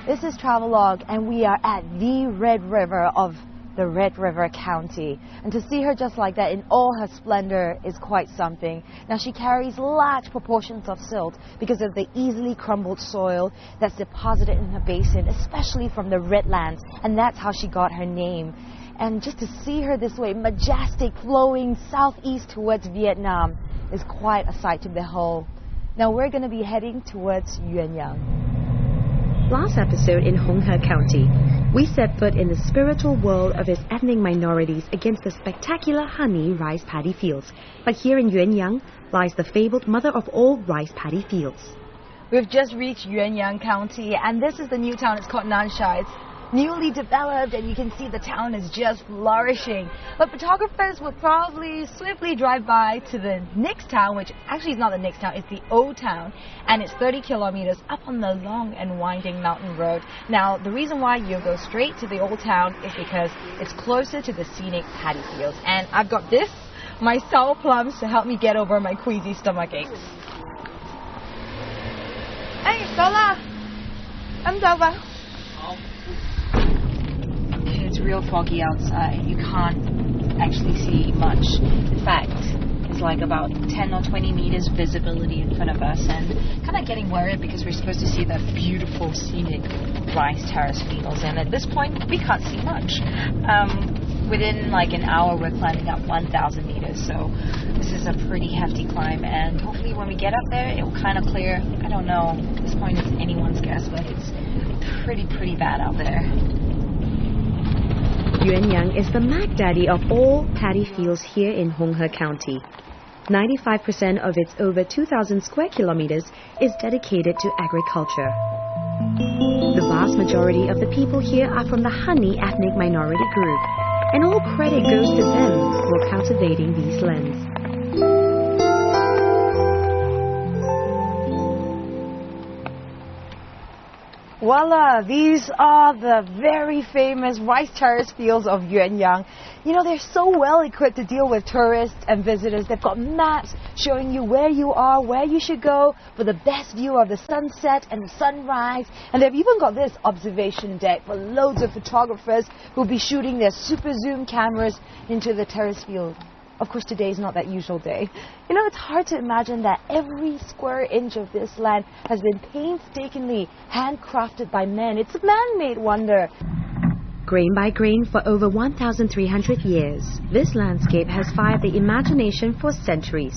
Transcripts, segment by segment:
This is Travelogue, and we are at the Red River of the Red River County. And to see her just like that in all her splendor is quite something. Now, she carries large proportions of silt because of the easily crumbled soil that's deposited in her basin, especially from the Redlands, and that's how she got her name. And just to see her this way, majestic, flowing southeast towards Vietnam, is quite a sight to behold. Now, we're going to be heading towards Yuanyang. Last episode in Hung He County, we set foot in the spiritual world of its ethnic minorities against the spectacular honey rice paddy fields. But here in Yuanyang lies the fabled mother of all rice paddy fields. We've just reached Yuanyang County, and this is the new town. It's called Nansha. It's newly developed, and you can see the town is just flourishing. But photographers will probably swiftly drive by to the next town, which actually is not the next town, it's the old town, and it's 30 kilometers up on the long and winding mountain road. Now, the reason why you'll go straight to the old town is because it's closer to the scenic paddy fields. And I've got this, my sour plums, to help me get over my queasy stomach aches. Hey, Lola! I'm over. It's real foggy outside. You can't actually see much. In fact, it's like about 10 or 20 meters visibility in front of us, and kind of getting worried because we're supposed to see the beautiful scenic rice terrace fields, and at this point we can't see much. Within like an hour we're climbing up 1,000 meters, so this is a pretty hefty climb, and hopefully when we get up there it will kind of clear. I don't know, at this point it's anyone's guess, but it's pretty bad out there. Yuanyang is the Mac Daddy of all paddy fields here in Hung He County. 95% of its over 2,000 square kilometers is dedicated to agriculture. The vast majority of the people here are from the Hani ethnic minority group, and all credit goes to them for cultivating these lands. Voila! These are the very famous rice terrace fields of Yuanyang. You know, they're so well equipped to deal with tourists and visitors. They've got maps showing you where you are, where you should go for the best view of the sunset and the sunrise. And they've even got this observation deck for loads of photographers who'll be shooting their super zoom cameras into the terrace field. Of course, today is not that usual day. You know, it's hard to imagine that every square inch of this land has been painstakingly handcrafted by men. It's a man-made wonder. Grain by grain for over 1,300 years, this landscape has fired the imagination for centuries.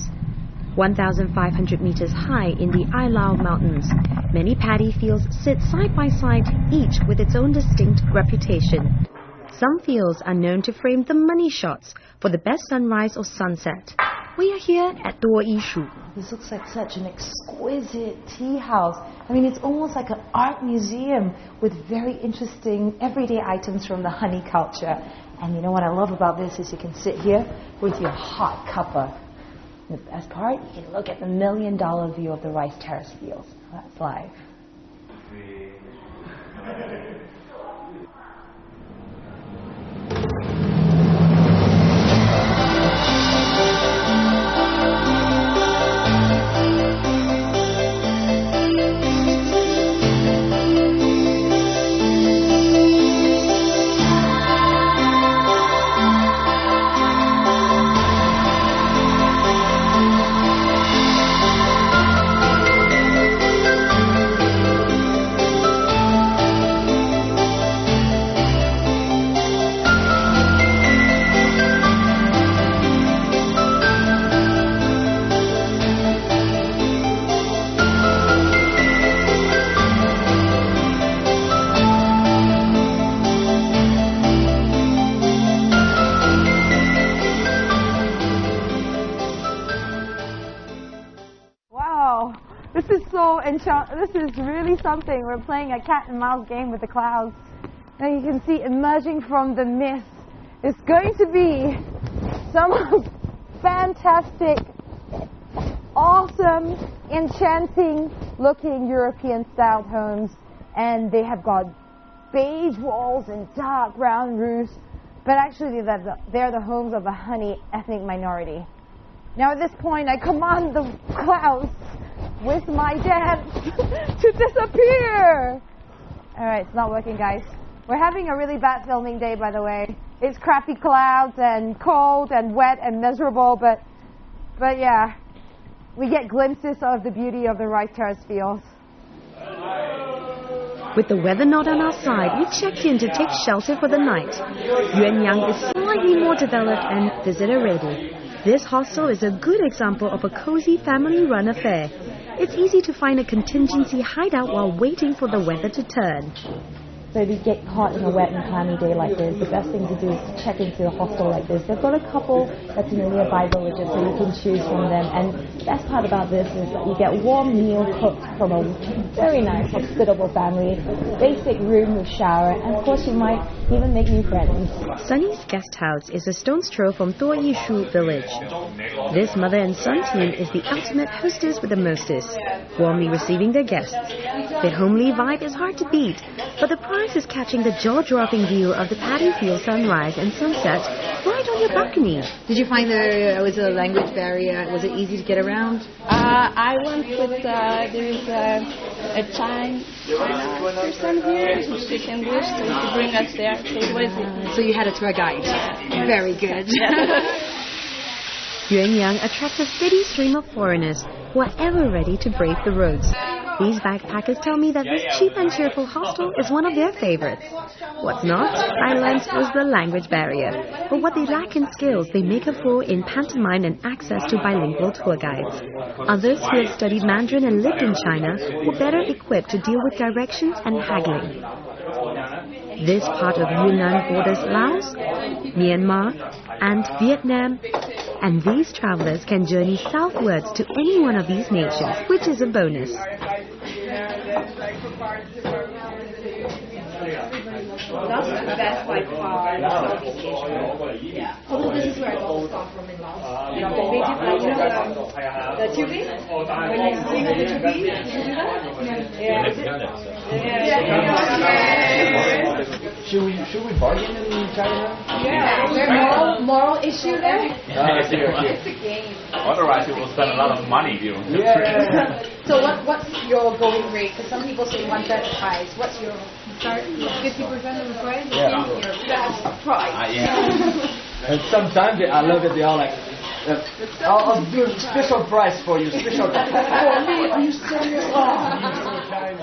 1,500 meters high in the Ai Lao Mountains, many paddy fields sit side by side, each with its own distinct reputation. Some fields are known to frame the money shots for the best sunrise or sunset. We are here at Duo Yishu. This looks like such an exquisite tea house. I mean, it's almost like an art museum with very interesting everyday items from the honey culture. And you know what I love about this is you can sit here with your hot cuppa. The best part, you can look at the $1 million view of the rice terrace fields. That's live. This is really something. We're playing a cat and mouse game with the clouds. Now you can see emerging from the mist It's going to be some fantastic, awesome, enchanting looking European-styled homes, and they have got beige walls and dark brown roofs, but actually they're the homes of a Hani ethnic minority. Now at this point I command the clouds with my dance to disappear. Alright, it's not working, guys. We're having a really bad filming day, by the way. It's crappy clouds and cold and wet and miserable, but yeah, we get glimpses of the beauty of the rice terrace fields. With the weather not on our side, we checked in to take shelter for the night. Yuanyang is slightly more developed and visitor ready. This hostel is a good example of a cozy family-run affair. It's easy to find a contingency hideout while waiting for the weather to turn. So if you get caught in a wet and clammy day like this, the best thing to do is to check into a hostel like this. They've got a couple that's in the nearby villages, so you can choose from them. And the best part about this is that you get warm meal cooked from a very nice, hospitable family, basic room with shower, and of course you might even make new friends. Sunny's guest house is a stone's throw from Duoyishu village. This mother and son team is the ultimate hostess with the mostest, warmly receiving their guests. Their homely vibe is hard to beat, but the prize is catching the jaw-dropping view of the paddy field sunrise and sunset right on your balcony. Did you find there was a language barrier? Was it easy to get around? I went with, there is a China person here who speaks English to bring us there. So you had a tour guide? Very good. Yuanyang attracts a steady stream of foreigners who are ever ready to brave the roads. These backpackers tell me that this cheap and cheerful hostel is one of their favorites. What's not, I learned, was the language barrier. But what they lack in skills, they make up for in pantomime and access to bilingual tour guides. Others who have studied Mandarin and lived in China were better equipped to deal with directions and haggling. This part of Yunnan borders Laos, Myanmar, and Vietnam, and these travelers can journey southwards to any one of these nations, which is a bonus. That's the best by far in Southeast Asia. Yeah. Although this is where I got the stuff from in Laos. The tubing? When you swing on the tubing, did you do that? Yeah. Should we bargain in China? Yeah. Is there a moral issue there? It's a game. Otherwise, you will spend a lot of money during the trip. So what's your going rate? Because some people say 1/3 the price. What's your start? 50% of the price? Yeah. Your best price. Yeah. And sometimes I look at they all like, I'll do a special price for you. Special price. For me? Are you serious? Oh, you're so kind.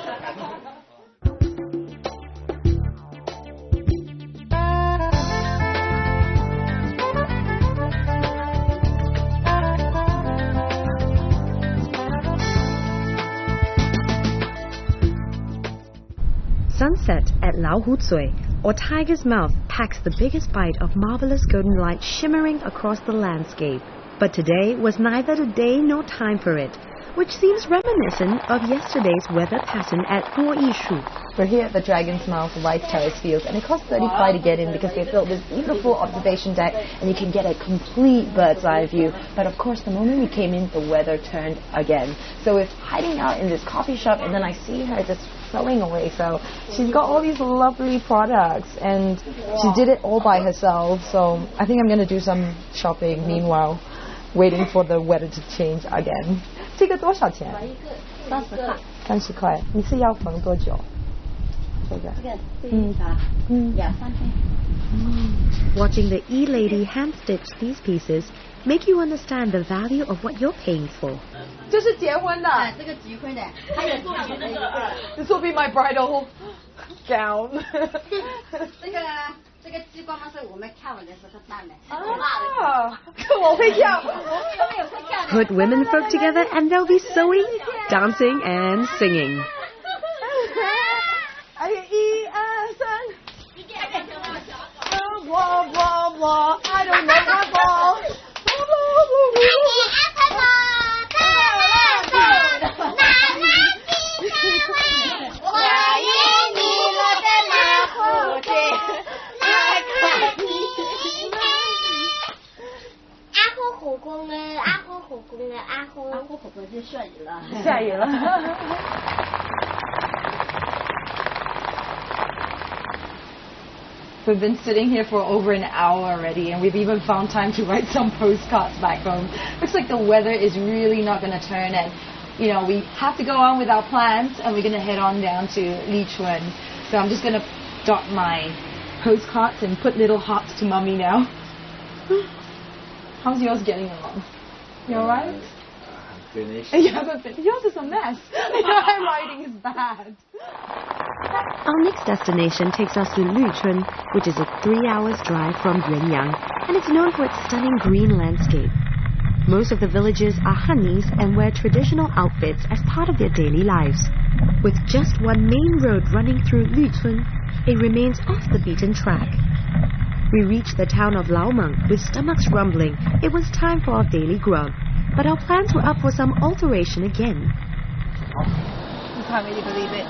Sunset at Lao Hu Tsui, or Tiger's Mouth, packs the biggest bite of marvelous golden light shimmering across the landscape. But today was neither the day nor time for it, which seems reminiscent of yesterday's weather pattern at Duoyishu. We're here at the Dragon's Mouth Rice Terrace Fields, and it costs $35 to get in because they built this beautiful observation deck, and you can get a complete bird's eye view. But of course, the moment we came in, the weather turned again. So we're hiding out in this coffee shop, and then I see her just throwing away. So she's got all these lovely products, and she did it all by herself. So I think I'm going to do some shopping meanwhile, waiting for the weather to change again. 这个多少钱？30块。你是要缝多久？这个。Watching the E-lady hand-stitch these pieces make you understand the value of what you're paying for. 这是结婚的。这个结婚的，还有做那个。This will be my bridal gown. 这个激光嘛是我们跳舞的时候穿的。啊，我会跳。Put women folk together and they'll be sewing, dancing and singing. 1、2、3。Blah blah blah. I don't know what ball. 下雨了。We've been sitting here for over an hour already, and we've even found time to write some postcards back home. Looks like the weather is really not going to turn, and you know, we have to go on with our plans, and we're going to head on down to Lichuan. So I'm just going to dot my postcards and put little hearts to Mummy now. How's yours getting along? You alright? Finished. You haven't finished. Yours is a mess. Your handwriting is bad. Our next destination takes us to Lichuan, which is a 3 hours drive from Yuanyang, and it's known for its stunning green landscape. Most of the villagers are Hanis and wear traditional outfits as part of their daily lives. With just one main road running through Lichuan, it remains off the beaten track. We reached the town of Laomeng with stomachs rumbling. It was time for our daily grub, but our plans were up for some alteration again. You can't really believe it.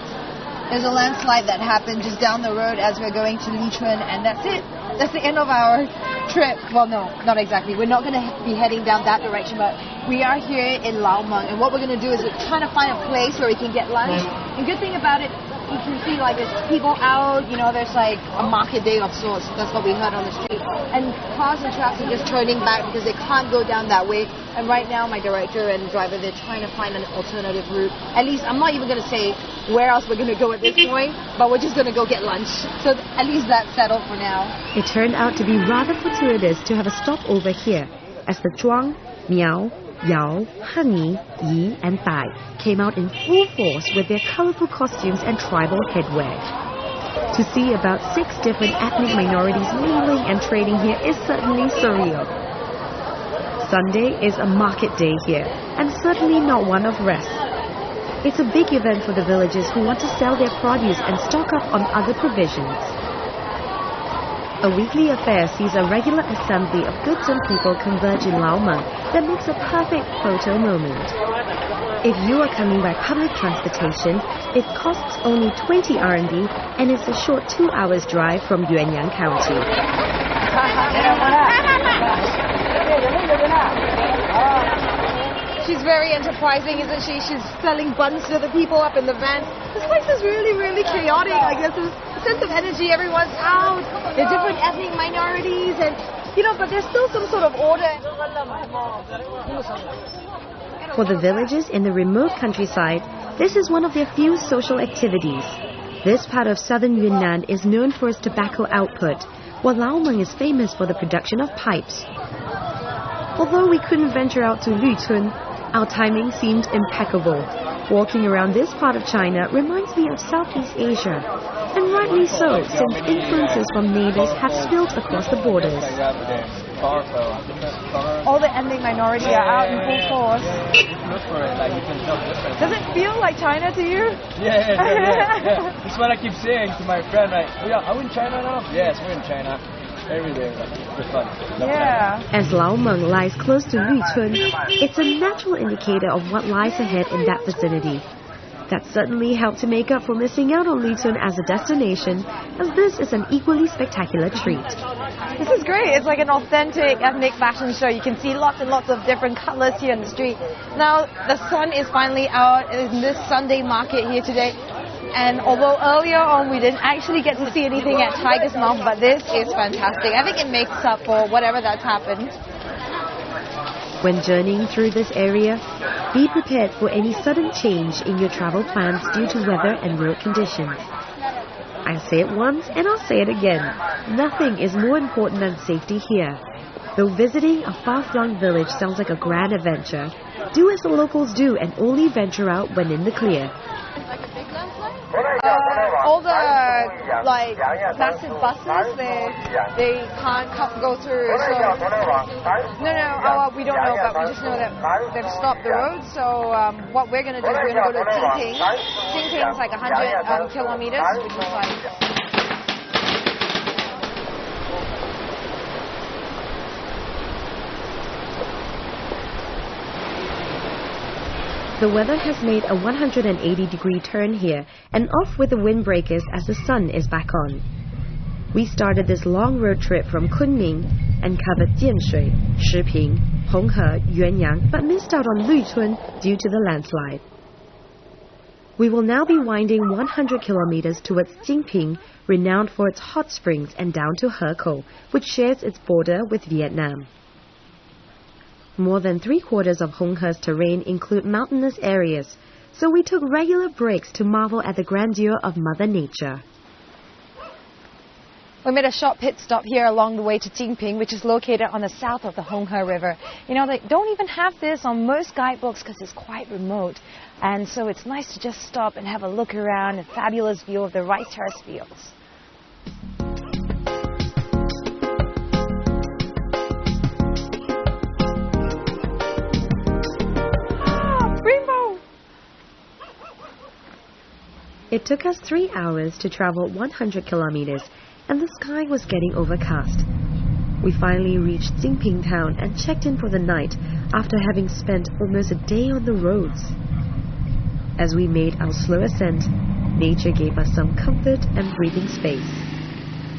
There's a landslide that happened just down the road as we're going to Lichuan, and that's it. That's the end of our trip. Well, no, not exactly. We're not going to be heading down that direction, but we are here in Laomeng, and what we're going to do is we're trying to find a place where we can get lunch. The good thing about it, you can see like there's people out, you know, there's like a market day of sorts. That's what we heard on the street. And cars and trucks are just turning back because they can't go down that way. And right now my director and driver, they're trying to find an alternative route. At least, I'm not even going to say where else we're going to go at this point, but we're just going to go get lunch. So at least that's settled for now. It turned out to be rather fortuitous to have a stopover here, as the Zhuang, Miao, Yao, Hani, Yi and Tai came out in full force with their colorful costumes and tribal headwear. To see about 6 different ethnic minorities mingling and trading here is certainly surreal. Sunday is a market day here, and certainly not one of rest. It's a big event for the villagers who want to sell their produce and stock up on other provisions. A weekly affair sees a regular assembly of goods and people converge in Laomeng that makes a perfect photo moment. If you are coming by public transportation, it costs only 20 RMB and it's a short 2 hours drive from Yuanyang County. She's very enterprising, isn't she? She's selling buns to the people up in the van. This place is really, really chaotic. Like there's this sense of energy. Everyone's out. There are different ethnic minorities, and you know, but there's still some sort of order. For the villagers in the remote countryside, this is one of their few social activities. This part of southern Yunnan is known for its tobacco output, while Laomeng is famous for the production of pipes. Although we couldn't venture out to Lichuan, our timing seemed impeccable. Walking around this part of China reminds me of Southeast Asia, and rightly so, since influences from neighbors have spilled across the borders. All the ethnic minority are out in full force. Does it feel like China to you? Yeah. That's what I keep saying to my friend, like, are we in China now? Yes, we're in China. Every day, it's fun. Yeah. As Laomeng lies close to Lichuan, it's a natural indicator of what lies ahead in that vicinity. That certainly helped to make up for missing out on Lichuan as a destination, as this is an equally spectacular treat. This is great. It's like an authentic ethnic fashion show. You can see lots and lots of different colors here in the street. Now, the sun is finally out in this Sunday market here today. And although earlier on we didn't actually get to see anything at Tiger's Mouth, but this is fantastic. I think it makes up for whatever that's happened. When journeying through this area, be prepared for any sudden change in your travel plans due to weather and road conditions. I'll say it once and I'll say it again. Nothing is more important than safety here. Though visiting a far-flung village sounds like a grand adventure, do as the locals do and only venture out when in the clear. All the like massive buses, they can't go through. So we don't know, but we just know that they've stopped the road. So what we're gonna do is we're gonna go to Jingping. Jingping is like 100 kilometers, which is like. The weather has made a 180-degree turn here and off with the windbreakers as the sun is back on. We started this long road trip from Kunming and covered Jianshui, Shiping, Honghe, Yuanyang, but missed out on Luchun due to the landslide. We will now be winding 100 kilometers towards Jinping, renowned for its hot springs, and down to Hekou, which shares its border with Vietnam. More than 3/4 of Honghe's terrain include mountainous areas, so we took regular breaks to marvel at the grandeur of Mother Nature. We made a short pit stop here along the way to Jinping, which is located on the south of the Honghe River. You know, they don't even have this on most guidebooks because it's quite remote. And so it's nice to just stop and have a look around, a fabulous view of the rice terrace fields. Rainbow! It took us 3 hours to travel 100 kilometers, and the sky was getting overcast. We finally reached Jinping town and checked in for the night after having spent almost a day on the roads. As we made our slow ascent, nature gave us some comfort and breathing space.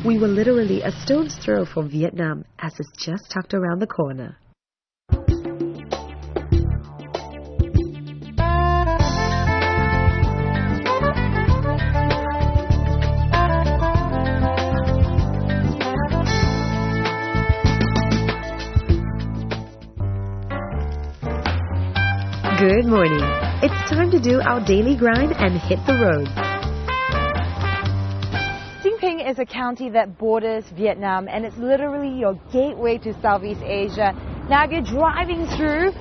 We were literally a stone's throw from Vietnam, as it's just tucked around the corner. Good morning. It's time to do our daily grind and hit the road. Jinping is a county that borders Vietnam, and it's literally your gateway to Southeast Asia. Now, if you're driving through,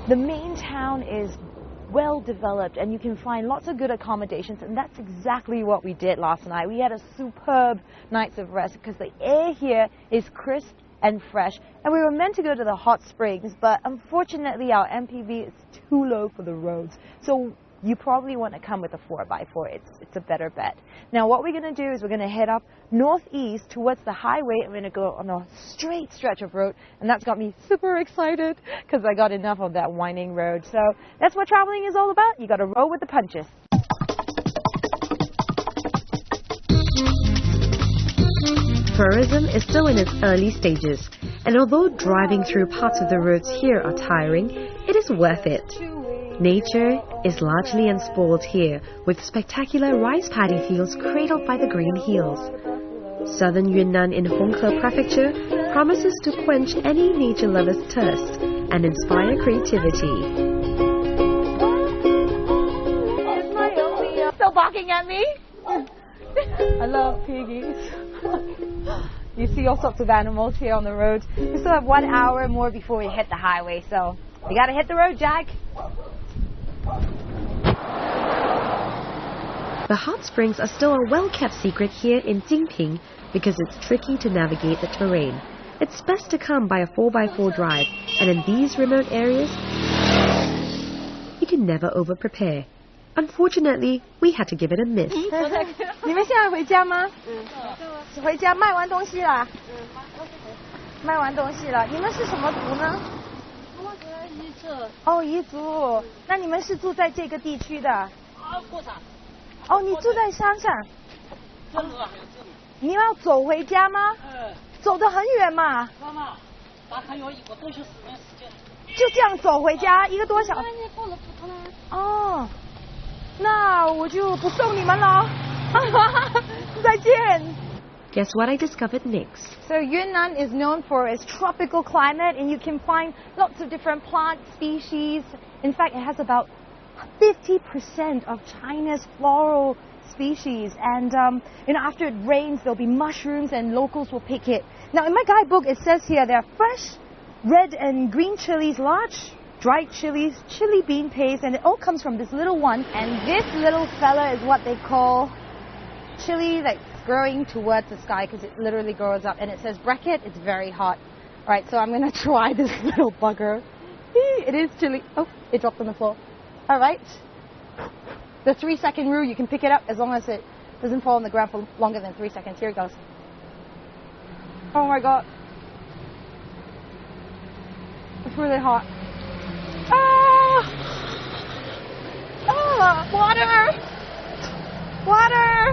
the main town is well developed and you can find lots of good accommodations, and that's exactly what we did last night. We had a superb night's of rest because the air here is crisp and fresh, and we were meant to go to the hot springs, but unfortunately our MPV is too low for the roads, so you probably want to come with a 4x4. It's a better bet. Now what we're going to do is we're going to head up northeast towards the highway, and we're going to go on a straight stretch of road, and that's got me super excited because I got enough of that winding road. So that's what traveling is all about. You got to roll with the punches. Tourism is still in its early stages, and although driving through parts of the roads here are tiring, it is worth it. Nature is largely unspoiled here, with spectacular rice paddy fields cradled by the green hills. Southern Yunnan in Honghe Prefecture promises to quench any nature lover's thirst and inspire creativity. Still barking at me? I love piggies. You see all sorts of animals here on the road. We still have 1 hour more before we hit the highway, so we gotta hit the road, Jack. The hot springs are still a well-kept secret here in Jinping because it's tricky to navigate the terrain. It's best to come by a 4x4 drive, and in these remote areas, you can never over-prepare. Unfortunately, we had to give it a miss. 你们现在回家吗？回家卖完东西了。卖完东西了。你们是什么族呢？我是彝族。哦，彝族。那你们是住在这个地区的？过山。哦，你住在山上。你要走回家吗？走得很远嘛。妈妈，大概要1个多小时的时间。就这样走回家1个多小时。哦。那我就不送你们了，再见。Guess what I discovered next? So Yunnan is known for its tropical climate, and you can find lots of different plant species. In fact, it has about 50% of China's floral species. And after it rains, there'll be mushrooms, and locals will pick it. Now, in my guidebook, it says here there are fresh red and green chilies, large dried chilies, chili bean paste, and it all comes from this little one. And this little fella is what they call chili that's growing towards the sky, because it literally grows up. And it says bracket, it's very hot. All right, so I'm going to try this little bugger. It is chili. Oh, it dropped on the floor. All right. The 3-second rule, you can pick it up as long as it doesn't fall on the ground for longer than 3 seconds. Here it goes. Oh my God. It's really hot. Water! Water!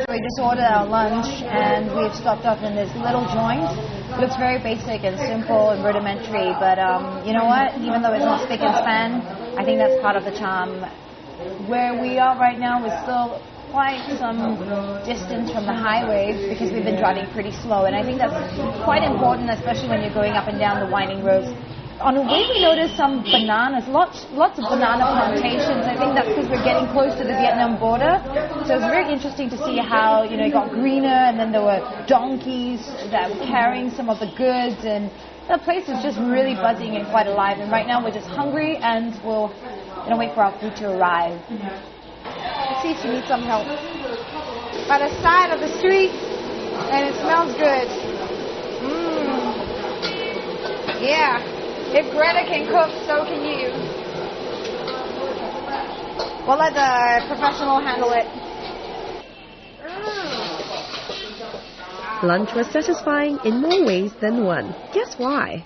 We just ordered our lunch and we've stopped off in this little joint. It looks very basic and simple and rudimentary, but you know what? Even though it's not spick and span, I think that's part of the charm. Where we are right now is still quite some distance from the highways because we've been driving pretty slow, and I think that's quite important, especially when you're going up and down the winding roads. On the way we noticed some bananas, lots of banana plantations. I think that's because we're getting close to the Vietnam border. So it's very interesting to see how, you know, it got greener, and then there were donkeys that were carrying some of the goods, and the place is just really buzzing and quite alive. And right now we're just hungry and we'll wait for our food to arrive. Let's see if she needs some help. By the side of the street, and it smells good. Yeah. If Greta can cook, so can you. We'll let the professional handle it. Lunch was satisfying in more ways than one. Guess why?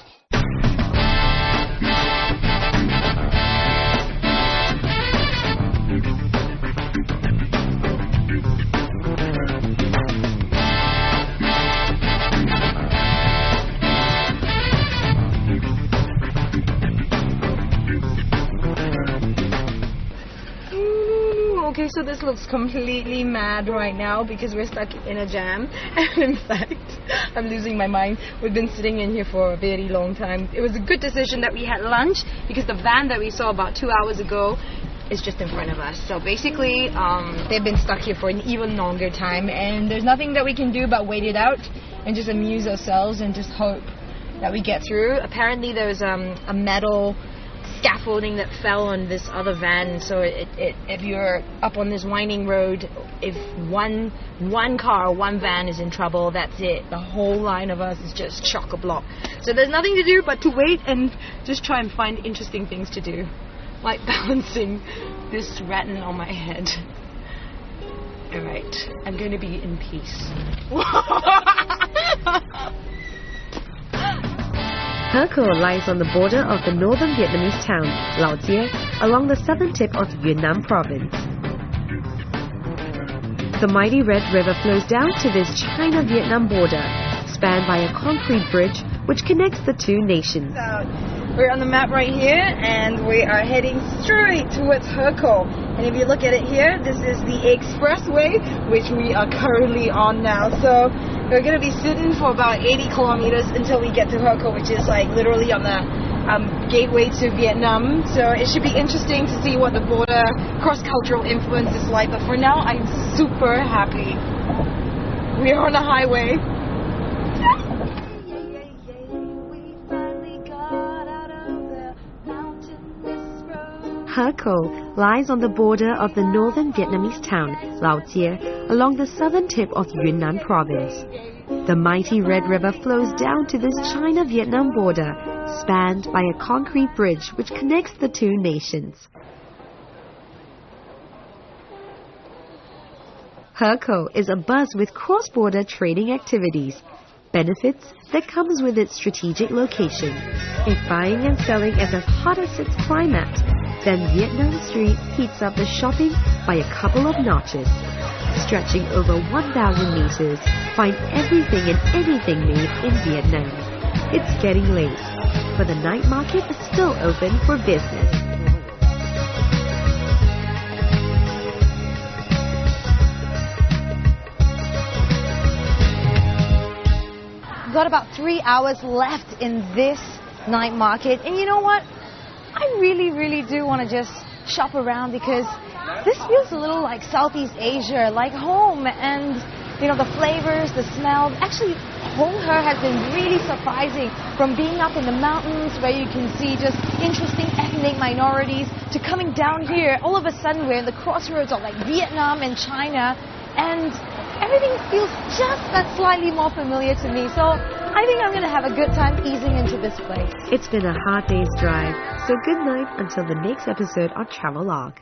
Okay, so this looks completely mad right now because we're stuck in a jam. And in fact, I'm losing my mind. We've been sitting in here for a very long time. It was a good decision that we had lunch because the van that we saw about 2 hours ago is just in front of us. So basically, they've been stuck here for an even longer time, and there's nothing that we can do but wait it out and just amuse ourselves and just hope that we get through. Apparently there's a metal scaffolding that fell on this other van, so if you're up on this winding road, if one car, one van is in trouble, that's it. The whole line of us is just chock-a-block. So there's nothing to do but to wait and just try and find interesting things to do, like balancing this rattan on my head. Alright, I'm going to be in peace. Herco lies on the border of the northern Vietnamese town, Lao Jie, along the southern tip of Yunnan province. The mighty Red River flows down to this China-Vietnam border, spanned by a concrete bridge which connects the two nations. We're on the map right here, and we are heading straight towards Herco. And if you look at it here, this is the expressway, which we are currently on now. So we're going to be sitting for about 80 kilometers until we get to Herco, which is like literally on the gateway to Vietnam. So it should be interesting to see what the border cross-cultural influence is like. But for now, I'm super happy. We are on the highway. Herco lies on the border of the northern Vietnamese town, Lao Jie, along the southern tip of Yunnan province. The mighty Red River flows down to this China-Vietnam border, spanned by a concrete bridge which connects the two nations. Herco is abuzz with cross-border trading activities, benefits that comes with its strategic location. If buying and selling is as hot as its climate, then Vietnam Street heats up the shopping by a couple of notches. Stretching over 1,000 meters, find everything and anything made in Vietnam. It's getting late, but the night market is still open for business. We've got about 3 hours left in this night market, and you know what? I really do want to just shop around because this feels a little like Southeast Asia, like home, and you know, the flavors, the smells. Actually, Hong He has been really surprising, from being up in the mountains where you can see just interesting ethnic minorities to coming down here. All of a sudden we're in the crossroads of like Vietnam and China, and everything feels just that slightly more familiar to me. So I think I'm going to have a good time easing into this place. It's been a hard day's drive, so good night until the next episode on Travelogue.